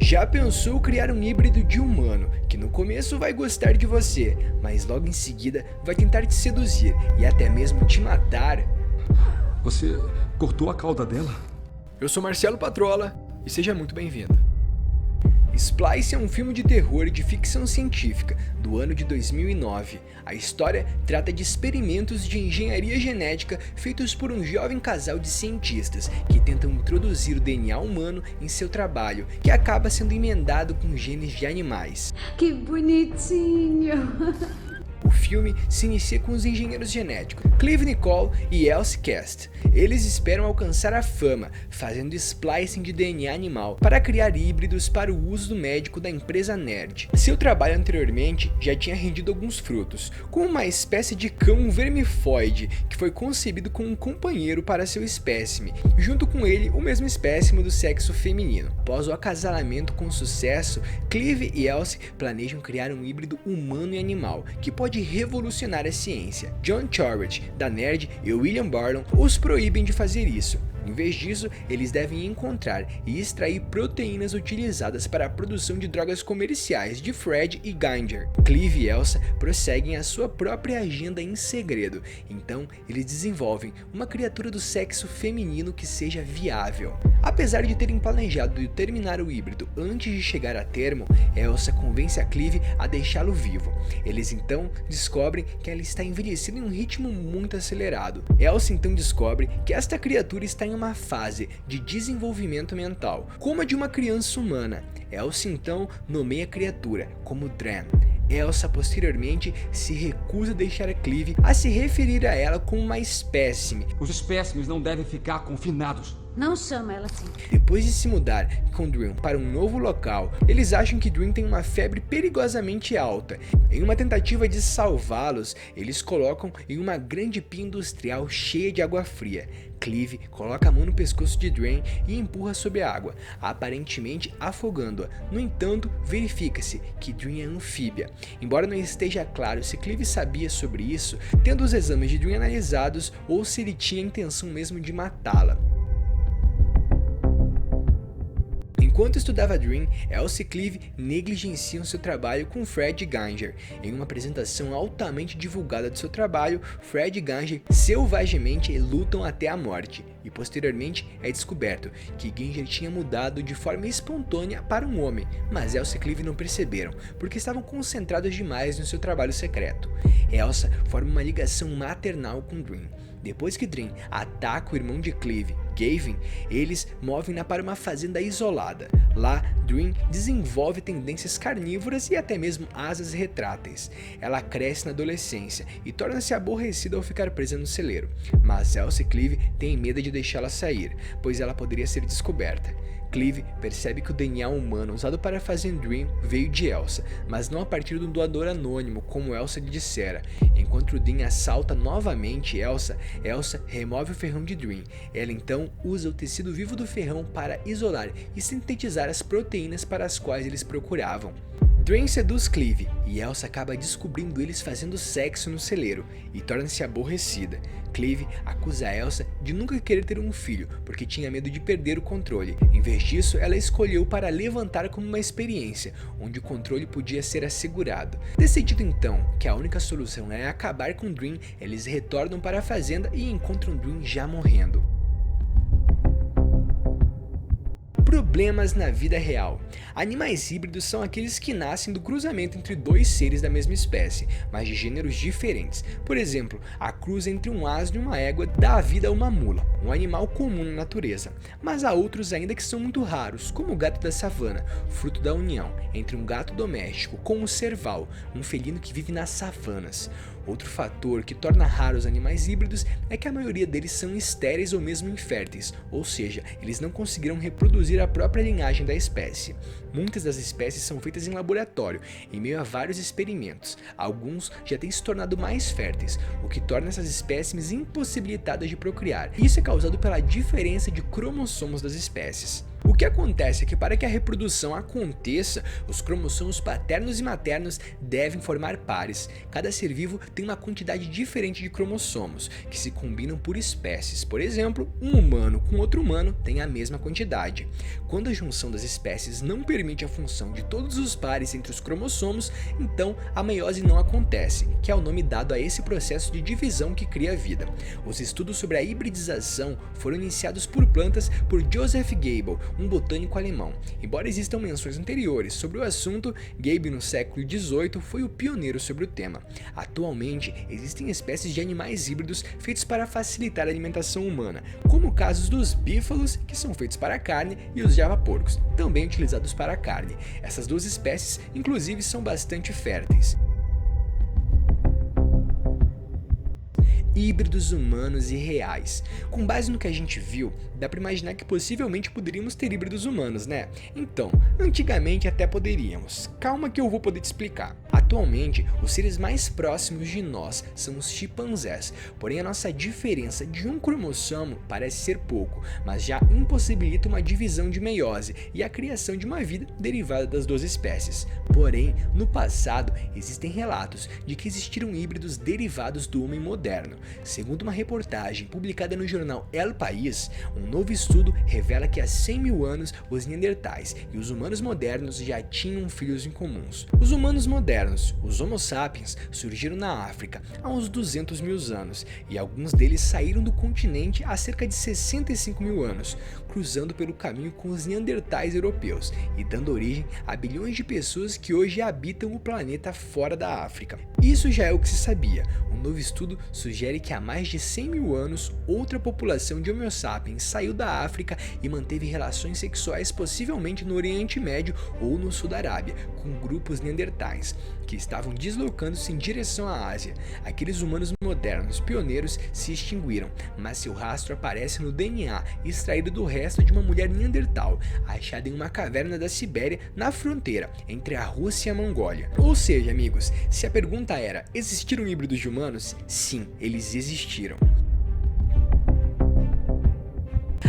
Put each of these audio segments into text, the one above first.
Já pensou criar um híbrido de humano, que no começo vai gostar de você, mas logo em seguida vai tentar te seduzir e até mesmo te matar? Você cortou a cauda dela? Eu sou Marcelo Patrola e seja muito bem-vindo. Splice é um filme de terror e de ficção científica do ano de 2009. A história trata de experimentos de engenharia genética feitos por um jovem casal de cientistas que tentam introduzir o DNA humano em seu trabalho, que acaba sendo emendado com genes de animais. Que bonitinho! O filme se inicia com os engenheiros genéticos Clive Nicole e Elsie Cast. Eles esperam alcançar a fama, fazendo splicing de DNA animal para criar híbridos para o uso do médico da empresa Nerd. Seu trabalho anteriormente já tinha rendido alguns frutos, com uma espécie de cão vermifoide que foi concebido como um companheiro para seu espécime, junto com ele o mesmo espécime do sexo feminino. Após o acasalamento com sucesso, Clive e Elsie planejam criar um híbrido humano e animal que pode revolucionar a ciência. John Chorrett, da Nerd, e William Barlow os proíbem de fazer isso. Em vez disso, eles devem encontrar e extrair proteínas utilizadas para a produção de drogas comerciais de Fred e Ginger. Clive e Elsa prosseguem a sua própria agenda em segredo, então eles desenvolvem uma criatura do sexo feminino que seja viável. Apesar de terem planejado terminar o híbrido antes de chegar a termo, Elsa convence a Clive a deixá-lo vivo. Eles então descobrem que ela está envelhecendo em um ritmo muito acelerado. Elsa então descobre que esta criatura está em uma fase de desenvolvimento mental, como a de uma criança humana. Elsa então nomeia a criatura como Dran. Elsa posteriormente se recusa a deixar a Clive a se referir a ela como uma espécime. Os espécimes não devem ficar confinados. Não chama ela assim. Depois de se mudar com Dream para um novo local, eles acham que Dream tem uma febre perigosamente alta. Em uma tentativa de salvá-los, eles colocam em uma grande pia industrial cheia de água fria. Clive coloca a mão no pescoço de Dream e empurra sob a água, aparentemente afogando-a. No entanto, verifica-se que Dream é anfíbia. Embora não esteja claro se Clive sabia sobre isso, tendo os exames de Dream analisados ou se ele tinha a intenção mesmo de matá-la. Enquanto estudava Dream, Elsie e Clive negligenciam seu trabalho com Fred e Ginger. Em uma apresentação altamente divulgada de seu trabalho, Fred e Ginger selvagemente lutam até a morte. E posteriormente é descoberto que Ginger tinha mudado de forma espontânea para um homem, mas Elsa e Clive não perceberam, porque estavam concentrados demais no seu trabalho secreto. Elsa forma uma ligação maternal com Dream. Depois que Dream ataca o irmão de Clive, Gavin, eles movem-na para uma fazenda isolada. Lá, Dream desenvolve tendências carnívoras e até mesmo asas retráteis. Ela cresce na adolescência e torna-se aborrecida ao ficar presa no celeiro, mas Elsa e Clive têm medo de deixá-la sair, pois ela poderia ser descoberta. Clive percebe que o DNA humano usado para fazer Dream veio de Elsa, mas não a partir de um doador anônimo, como Elsa lhe dissera. Enquanto Dream assalta novamente Elsa remove o ferrão de Dream. Ela então usa o tecido vivo do ferrão para isolar e sintetizar as proteínas para as quais eles procuravam. Dream seduz Clive e Elsa acaba descobrindo eles fazendo sexo no celeiro e torna-se aborrecida. Clive acusa Elsa de nunca querer ter um filho porque tinha medo de perder o controle. Em vez disso, ela escolheu para levantar como uma experiência, onde o controle podia ser assegurado. Decidido então que a única solução é acabar com Dream, eles retornam para a fazenda e encontram Dream já morrendo. Problemas na vida real. Animais híbridos são aqueles que nascem do cruzamento entre dois seres da mesma espécie, mas de gêneros diferentes. Por exemplo, a cruz entre um asno e uma égua dá a vida a uma mula, um animal comum na natureza. Mas há outros ainda que são muito raros, como o gato da savana, fruto da união entre um gato doméstico com um serval, um felino que vive nas savanas. Outro fator que torna raros os animais híbridos é que a maioria deles são estéreis ou mesmo inférteis, ou seja, eles não conseguiram reproduzir a própria linhagem da espécie. Muitas das espécies são feitas em laboratório, em meio a vários experimentos. Alguns já têm se tornado mais férteis, o que torna essas espécimes impossibilitadas de procriar. Isso é causado pela diferença de cromossomos das espécies. O que acontece é que para que a reprodução aconteça, os cromossomos paternos e maternos devem formar pares. Cada ser vivo tem uma quantidade diferente de cromossomos, que se combinam por espécies. Por exemplo, um humano com outro humano tem a mesma quantidade. Quando a junção das espécies não permite a função de todos os pares entre os cromossomos, então a meiose não acontece, que é o nome dado a esse processo de divisão que cria a vida. Os estudos sobre a hibridização foram iniciados por plantas por Joseph Goebbels, um botânico alemão. Embora existam menções anteriores sobre o assunto, Goebbels no século XVIII foi o pioneiro sobre o tema. Atualmente, existem espécies de animais híbridos feitos para facilitar a alimentação humana, como casos dos bífalos, que são feitos para a carne, e os javaporcos, também utilizados para a carne. Essas duas espécies, inclusive, são bastante férteis. Híbridos humanos e reais. Com base no que a gente viu, dá pra imaginar que possivelmente poderíamos ter híbridos humanos, né? Então, antigamente até poderíamos. Calma que eu vou poder te explicar. Atualmente, os seres mais próximos de nós são os chimpanzés, porém a nossa diferença de um cromossomo parece ser pouco, mas já impossibilita uma divisão de meiose e a criação de uma vida derivada das duas espécies. Porém, no passado, existem relatos de que existiram híbridos derivados do homem moderno. Segundo uma reportagem publicada no jornal El País, um novo estudo revela que há 100 mil anos os neandertais e os humanos modernos já tinham filhos em comuns. Os humanos modernos, os Homo sapiens, surgiram na África há uns 200 mil anos e alguns deles saíram do continente há cerca de 65 mil anos, cruzando pelo caminho com os neandertais europeus e dando origem a bilhões de pessoas que hoje habitam o planeta fora da África. Isso já é o que se sabia. Um novo estudo sugere que há mais de 100 mil anos, outra população de Homo sapiens saiu da África e manteve relações sexuais possivelmente no Oriente Médio ou no Sul da Arábia, com grupos neandertais, que estavam deslocando-se em direção à Ásia. Aqueles humanos modernos pioneiros se extinguiram, mas seu rastro aparece no DNA extraído do resto de uma mulher neandertal, achada em uma caverna da Sibéria, na fronteira entre a Rússia e a Mongólia. Ou seja, amigos, se a pergunta era: existiram híbridos de humanos? Sim, eles existiram.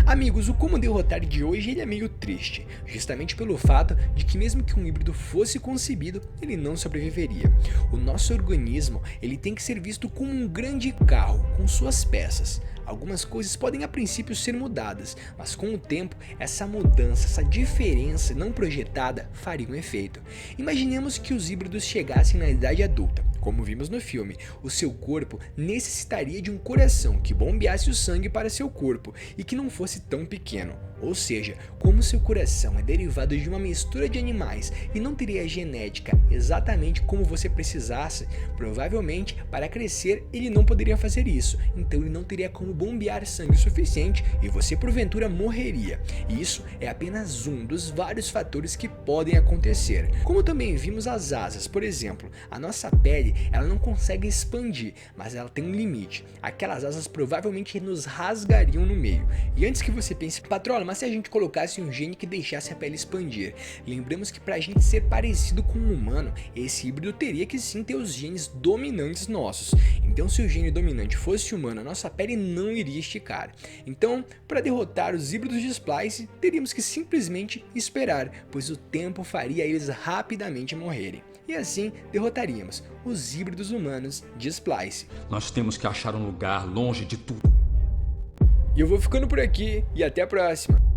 Amigos, o Como Derrotar de hoje ele é meio triste, justamente pelo fato de que mesmo que um híbrido fosse concebido, ele não sobreviveria. O nosso organismo ele tem que ser visto como um grande carro com suas peças. Algumas coisas podem a princípio ser mudadas, mas com o tempo essa mudança, essa diferença não projetada faria um efeito. Imaginemos que os híbridos chegassem na idade adulta. Como vimos no filme, o seu corpo necessitaria de um coração que bombeasse o sangue para seu corpo e que não fosse tão pequeno. Ou seja, como seu coração é derivado de uma mistura de animais e não teria a genética exatamente como você precisasse, provavelmente para crescer ele não poderia fazer isso, então ele não teria como bombear sangue o suficiente e você porventura morreria. E isso é apenas um dos vários fatores que podem acontecer. Como também vimos as asas, por exemplo, a nossa pele ela não consegue expandir, mas ela tem um limite. Aquelas asas provavelmente nos rasgariam no meio. E antes que você pense: patrola, mas se a gente colocasse um gene que deixasse a pele expandir? Lembramos que para a gente ser parecido com um humano, esse híbrido teria que sim ter os genes dominantes nossos. Então se o gene dominante fosse humano, a nossa pele não iria esticar. Então, para derrotar os híbridos de Splice, teríamos que simplesmente esperar, pois o tempo faria eles rapidamente morrerem. E assim derrotaríamos os híbridos humanos de Splice. Nós temos que achar um lugar longe de tudo. E eu vou ficando por aqui e até a próxima.